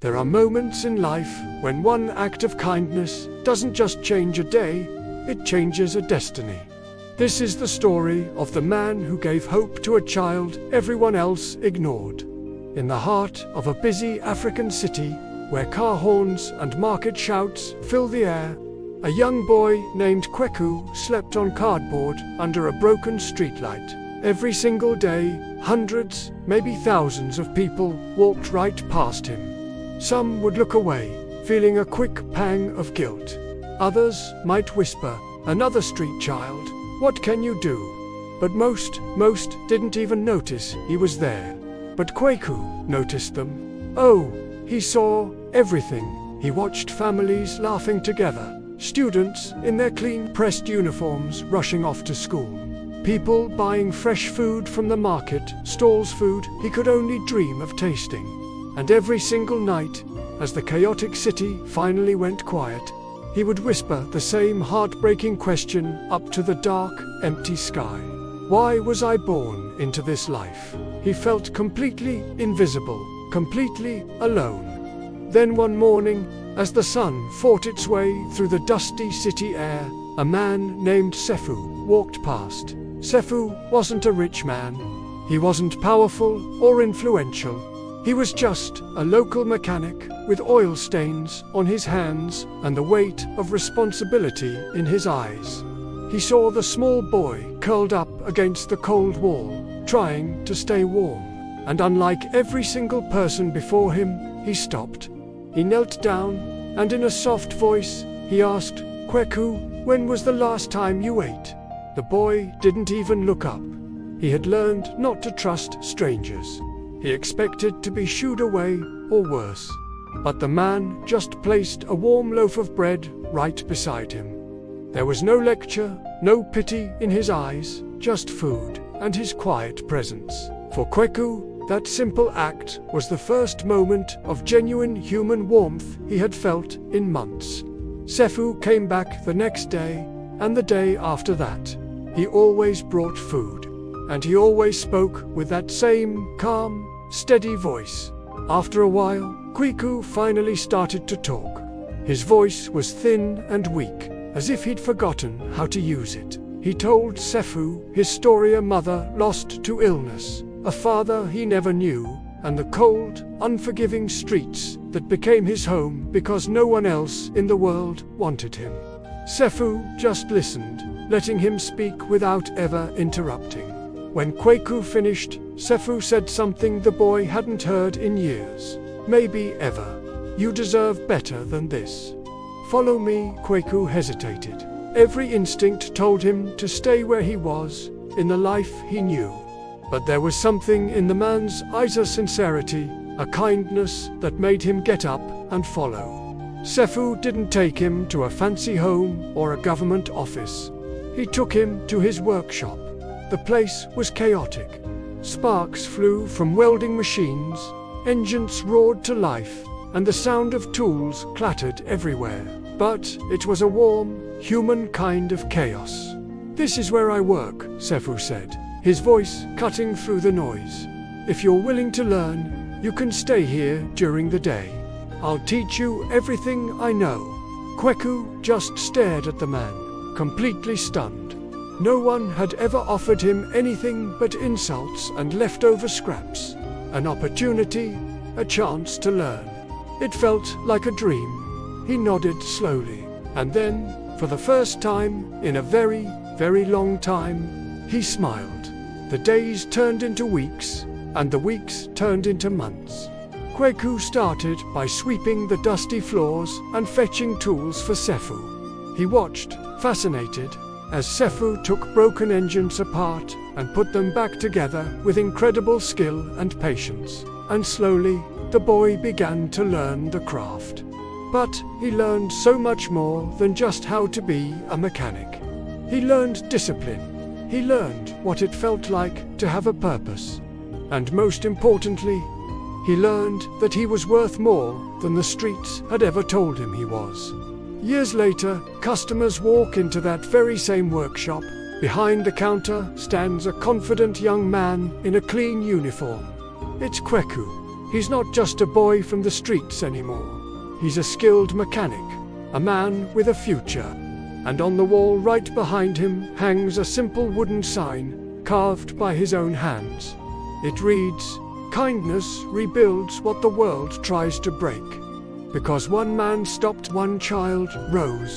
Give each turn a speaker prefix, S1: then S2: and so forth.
S1: There are moments in life when one act of kindness doesn't just change a day, it changes a destiny. This is the story of the man who gave hope to a child everyone else ignored. In the heart of a busy African city, where car horns and market shouts fill the air, a young boy named Kweku slept on cardboard under a broken streetlight. Every single day, hundreds, maybe thousands of people walked right past him. Some would look away, feeling a quick pang of guilt. Others might whisper, "Another street child, what can you do?" But most didn't even notice he was there. But Kweku noticed them. Oh, he saw everything. He watched families laughing together, students in their clean pressed uniforms rushing off to school, people buying fresh food from the market stalls, food he could only dream of tasting. And every single night, as the chaotic city finally went quiet, he would whisper the same heartbreaking question up to the dark, empty sky. Why was I born into this life? He felt completely invisible, completely alone. Then one morning, as the sun fought its way through the dusty city air, a man named Sefu walked past. Sefu wasn't a rich man. He wasn't powerful or influential. He was just a local mechanic with oil stains on his hands and the weight of responsibility in his eyes. He saw the small boy curled up against the cold wall, trying to stay warm. And unlike every single person before him, he stopped. He knelt down, and in a soft voice, he asked, "Kweku, when was the last time you ate?" The boy didn't even look up. He had learned not to trust strangers. He expected to be shooed away, or worse. But the man just placed a warm loaf of bread right beside him. There was no lecture, no pity in his eyes, just food and his quiet presence. For Kweku, that simple act was the first moment of genuine human warmth he had felt in months. Sefu came back the next day, and the day after that. He always brought food, and he always spoke with that same calm, steady voice. After a while, Kweku finally started to talk. His voice was thin and weak, as if he'd forgotten how to use it. He told Sefu his story: a mother lost to illness, a father he never knew, and the cold, unforgiving streets that became his home because no one else in the world wanted him. Sefu just listened, letting him speak without ever interrupting. When Kweku finished, Sefu said something the boy hadn't heard in years, maybe ever. "You deserve better than this. Follow me." Kweku hesitated. Every instinct told him to stay where he was, in the life he knew. But there was something in the man's eyes, a sincerity, a kindness that made him get up and follow. Sefu didn't take him to a fancy home or a government office. He took him to his workshop. The place was chaotic. Sparks flew from welding machines, engines roared to life, and the sound of tools clattered everywhere. But it was a warm, human kind of chaos. "This is where I work," Sefu said, his voice cutting through the noise. "If you're willing to learn, you can stay here during the day. I'll teach you everything I know." Kweku just stared at the man, completely stunned. No one had ever offered him anything but insults and leftover scraps. An opportunity, a chance to learn. It felt like a dream. He nodded slowly, and then, for the first time in a very, very long time, he smiled. The days turned into weeks, and the weeks turned into months. Kweku started by sweeping the dusty floors and fetching tools for Sefu. He watched, fascinated, as Sefu took broken engines apart and put them back together with incredible skill and patience. And slowly, the boy began to learn the craft. But he learned so much more than just how to be a mechanic. He learned discipline. He learned what it felt like to have a purpose. And most importantly, he learned that he was worth more than the streets had ever told him he was. Years later, customers walk into that very same workshop. Behind the counter stands a confident young man in a clean uniform. It's Kweku. He's not just a boy from the streets anymore. He's a skilled mechanic, a man with a future. And on the wall right behind him hangs a simple wooden sign, carved by his own hands. It reads, "Kindness rebuilds what the world tries to break." Because one man stopped one child, Rose,